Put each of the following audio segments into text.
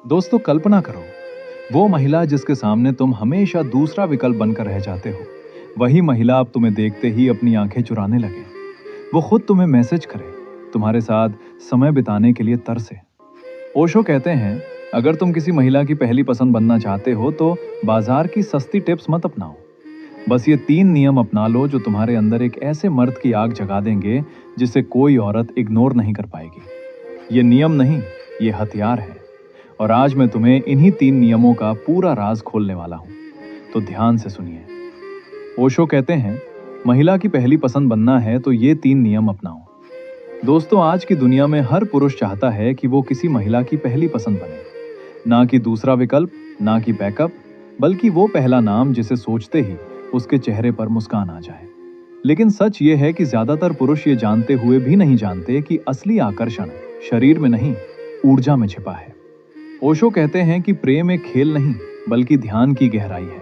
दोस्तों कल्पना करो, वो महिला जिसके सामने तुम हमेशा दूसरा विकल्प बनकर रह जाते हो, वही महिला अब तुम्हें देखते ही अपनी आंखें चुराने लगे। वो खुद तुम्हें मैसेज करे, तुम्हारे साथ समय बिताने के लिए तरसे। ओशो कहते हैं, अगर तुम किसी महिला की पहली पसंद बनना चाहते हो तो बाजार की सस्ती टिप्स मत अपनाओ। बस ये 3 नियम अपना लो जो तुम्हारे अंदर एक ऐसे मर्द की आग जगा देंगे जिसे कोई औरत इग्नोर नहीं कर पाएगी। ये नियम नहीं, ये हथियार है। और आज मैं तुम्हें इन्हीं 3 नियमों का पूरा राज खोलने वाला हूं। तो ध्यान से सुनिए। ओशो कहते हैं, महिला की पहली पसंद बनना है तो ये 3 नियम अपनाओ। दोस्तों, आज की दुनिया में हर पुरुष चाहता है कि वो किसी महिला की पहली पसंद बने, ना कि दूसरा विकल्प, ना कि बैकअप, बल्कि वो पहला नाम जिसे सोचते ही उसके चेहरे पर मुस्कान आ जाए। लेकिन सच ये है कि ज्यादातर पुरुष ये जानते हुए भी नहीं जानते कि असली आकर्षण शरीर में नहीं, ऊर्जा में छिपा है। ओशो कहते हैं कि प्रेम एक खेल नहीं, बल्कि ध्यान की गहराई है।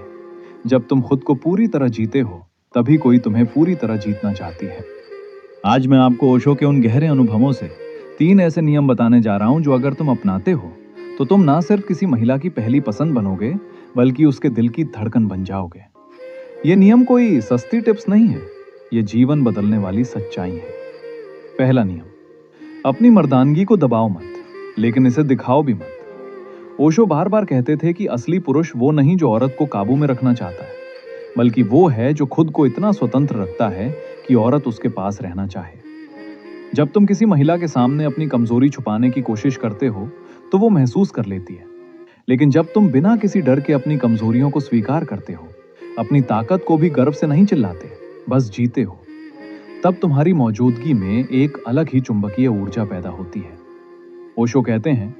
जब तुम खुद को पूरी तरह जीते हो, तभी कोई तुम्हें पूरी तरह जीतना चाहती है। आज मैं आपको ओशो के उन गहरे अनुभवों से 3 ऐसे नियम बताने जा रहा हूं जो अगर तुम अपनाते हो तो तुम ना सिर्फ किसी महिला की पहली पसंद बनोगे, बल्कि उसके दिल की धड़कन बन जाओगे। ये नियम कोई सस्ती टिप्स नहीं है, ये जीवन बदलने वाली सच्चाई है। पहला नियम, अपनी मर्दानगी को दबाओ मत, लेकिन इसे दिखाओ भी मत। ओशो बार बार कहते थे कि असली पुरुष वो नहीं जो औरत को काबू में रखना चाहता है, बल्कि वो है जो खुद को इतना स्वतंत्र रखता है कि औरत उसके पास रहना चाहे। जब तुम किसी महिला के सामने अपनी कमजोरी छुपाने की कोशिश करते हो तो वो महसूस कर लेती है। लेकिन जब तुम बिना किसी डर के अपनी कमजोरियों को स्वीकार करते हो, अपनी ताकत को भी गर्व से नहीं चिल्लाते, बस जीते हो, तब तुम्हारी मौजूदगी में एक अलग ही चुंबकीय ऊर्जा पैदा होती है। ओशो कहते हैं,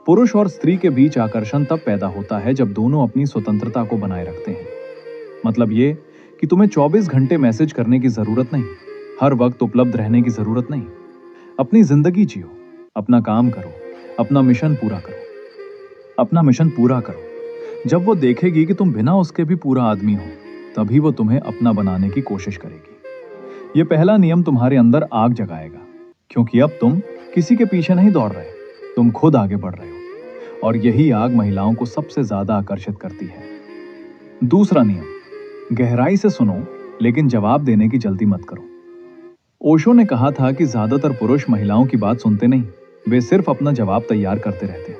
पुरुष और स्त्री के बीच आकर्षण तब पैदा होता है जब दोनों अपनी स्वतंत्रता को बनाए रखते हैं। मतलब ये कि तुम्हें 24 घंटे मैसेज करने की जरूरत नहीं, हर वक्त उपलब्ध रहने की जरूरत नहीं। अपनी जिंदगी जियो, अपना काम करो, अपना मिशन पूरा करो। जब वो देखेगी कि तुम बिना उसके भी पूरा आदमी हो, तभी वो तुम्हें अपना बनाने की कोशिश करेगी। ये पहला नियम तुम्हारे अंदर आग जगाएगा, क्योंकि अब तुम किसी के पीछे नहीं दौड़ रहे, तुम खुद आगे बढ़ रहे हो। और यही आग महिलाओं को सबसे ज्यादा आकर्षित करती है। दूसरा नियम, गहराई से सुनो, लेकिन जवाब देने की जल्दी मत करो। ओशो ने कहा था कि ज्यादातर पुरुष महिलाओं की बात सुनते नहीं, वे सिर्फ अपना जवाब तैयार करते रहते हैं।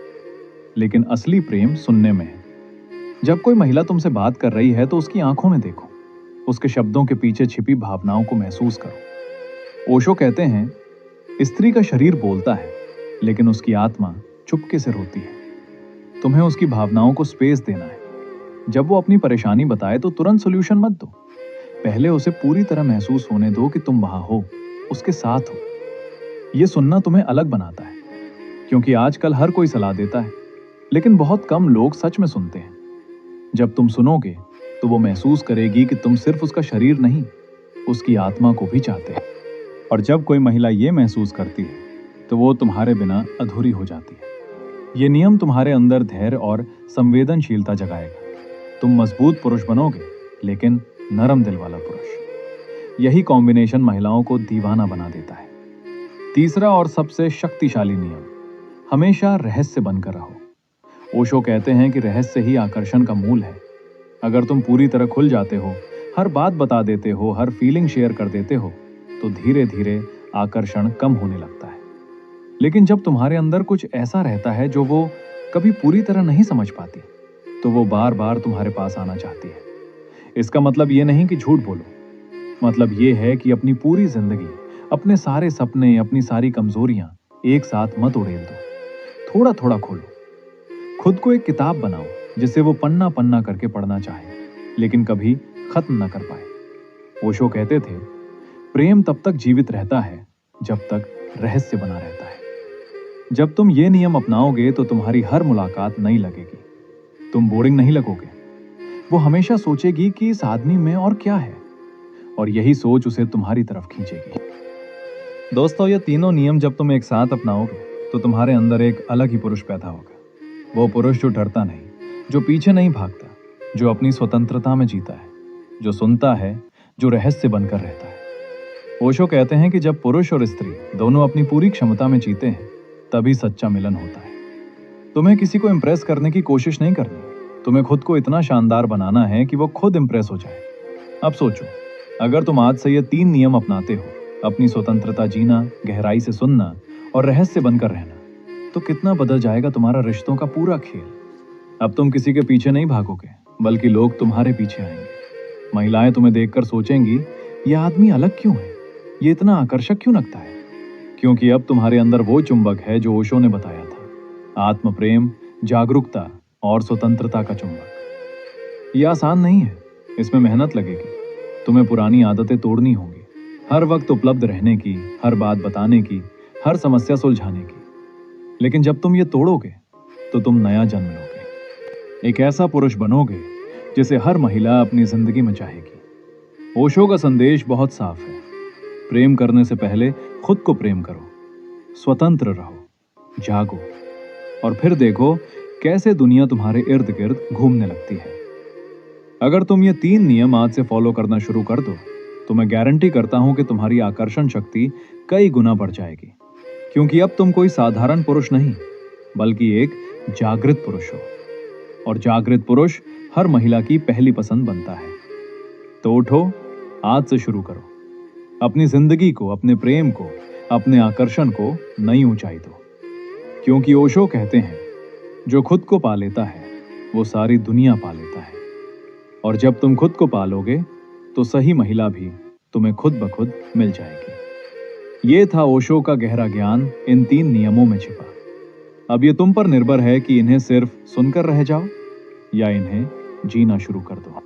लेकिन असली प्रेम सुनने में है। जब कोई महिला तुमसे बात कर रही है तो उसकी आंखों में देखो, उसके शब्दों के पीछे छिपी भावनाओं को महसूस करो। ओशो कहते हैं, स्त्री का शरीर बोलता है, लेकिन उसकी आत्मा चुपके से रोती है। तुम्हें उसकी भावनाओं को स्पेस देना है। जब वो अपनी परेशानी बताए तो तुरंत सॉल्यूशन मत दो, पहले उसे पूरी तरह महसूस होने दो कि तुम वहां हो, उसके साथ हो। ये सुनना तुम्हें अलग बनाता है, क्योंकि आजकल हर कोई सलाह देता है, लेकिन बहुत कम लोग सच में सुनते हैं। जब तुम सुनोगे तो वो महसूस करेगी कि तुम सिर्फ उसका शरीर नहीं, उसकी आत्मा को भी चाहते हैं। और जब कोई महिला ये महसूस करती है तो वो तुम्हारे बिना अधूरी हो जाती है। ये नियम तुम्हारे अंदर धैर्य और संवेदनशीलता जगाएगा। तुम मजबूत पुरुष बनोगे, लेकिन नरम दिल वाला पुरुष। यही कॉम्बिनेशन महिलाओं को दीवाना बना देता है। तीसरा और सबसे शक्तिशाली नियम, हमेशा रहस्य बनकर रहो। ओशो कहते हैं कि रहस्य ही आकर्षण का मूल है। अगर तुम पूरी तरह खुल जाते हो, हर बात बता देते हो, हर फीलिंग शेयर कर देते हो, तो धीरे धीरे आकर्षण कम होने लगता है। लेकिन जब तुम्हारे अंदर कुछ ऐसा रहता है जो वो कभी पूरी तरह नहीं समझ पाती, तो वो बार बार तुम्हारे पास आना चाहती है। इसका मतलब ये नहीं कि झूठ बोलो, मतलब ये है कि अपनी पूरी जिंदगी, अपने सारे सपने, अपनी सारी कमजोरियां एक साथ मत उड़ेल दो। थोड़ा थोड़ा खोलो। खुद को एक किताब बनाओ जिसे वो पन्ना पन्ना करके पढ़ना चाहे, लेकिन कभी खत्म न कर पाए। ओशो कहते थे, प्रेम तब तक जीवित रहता है जब तक रहस्य बना रहता है। जब तुम ये नियम अपनाओगे तो तुम्हारी हर मुलाकात नई लगेगी। तुम बोरिंग नहीं लगोगे। वो हमेशा सोचेगी कि इस आदमी में और क्या है, और यही सोच उसे तुम्हारी तरफ खींचेगी। दोस्तों, ये तीनों नियम जब तुम एक साथ अपनाओगे तो तुम्हारे अंदर एक अलग ही पुरुष पैदा होगा। वो पुरुष जो डरता नहीं, जो पीछे नहीं भागता, जो अपनी स्वतंत्रता में जीता है, जो सुनता है, जो रहस्य बनकर रहता है। ओशो कहते हैं कि जब पुरुष और स्त्री दोनों अपनी पूरी क्षमता में जीते हैं, तभी सच्चा मिलन होता है। तुम्हें किसी को इम्प्रेस करने की कोशिश नहीं करनी, तुम्हें खुद को इतना शानदार बनाना है कि वो खुद इम्प्रेस हो जाए। अब सोचो, अगर तुम आज से ये 3 नियम अपनाते हो, अपनी स्वतंत्रता जीना, गहराई से सुनना और रहस्य बनकर रहना, तो कितना बदल जाएगा तुम्हारा रिश्तों का पूरा खेल। अब तुम किसी के पीछे नहीं भागोगे, बल्कि लोग तुम्हारे पीछे आएंगे। महिलाएं तुम्हें देखकर सोचेंगी, ये आदमी अलग क्यों है, ये इतना आकर्षक क्यों लगता है? क्योंकि अब तुम्हारे अंदर वो चुंबक है जो ओशो ने बताया था, आत्म प्रेम, जागरूकता और स्वतंत्रता का चुंबक। ये आसान नहीं है, इसमें मेहनत लगेगी। तुम्हें पुरानी आदतें तोड़नी होंगी, हर वक्त उपलब्ध रहने की, हर बात बताने की, हर समस्या सुलझाने की। लेकिन जब तुम ये तोड़ोगे तो तुम नया जन्म लोगे, एक ऐसा पुरुष बनोगे जिसे हर महिला अपनी जिंदगी में चाहेगी। ओशो का संदेश बहुत साफ है, प्रेम करने से पहले खुद को प्रेम करो, स्वतंत्र रहो, जागो और फिर देखो कैसे दुनिया तुम्हारे इर्द गिर्द घूमने लगती है। अगर तुम ये 3 नियम आज से फॉलो करना शुरू कर दो तो मैं गारंटी करता हूं कि तुम्हारी आकर्षण शक्ति कई गुना बढ़ जाएगी। क्योंकि अब तुम कोई साधारण पुरुष नहीं, बल्कि एक जागृत पुरुष हो, और जागृत पुरुष हर महिला की पहली पसंद बनता है। तो उठो, आज से शुरू करो, अपनी जिंदगी को, अपने प्रेम को, अपने आकर्षण को नई ऊंचाई दो। क्योंकि ओशो कहते हैं, जो खुद को पा लेता है वो सारी दुनिया पा लेता है। और जब तुम खुद को पालोगे तो सही महिला भी तुम्हें खुद ब खुद मिल जाएगी। ये था ओशो का गहरा ज्ञान इन 3 नियमों में छिपा। अब ये तुम पर निर्भर है कि इन्हें सिर्फ सुनकर रह जाओ या इन्हें जीना शुरू कर दो।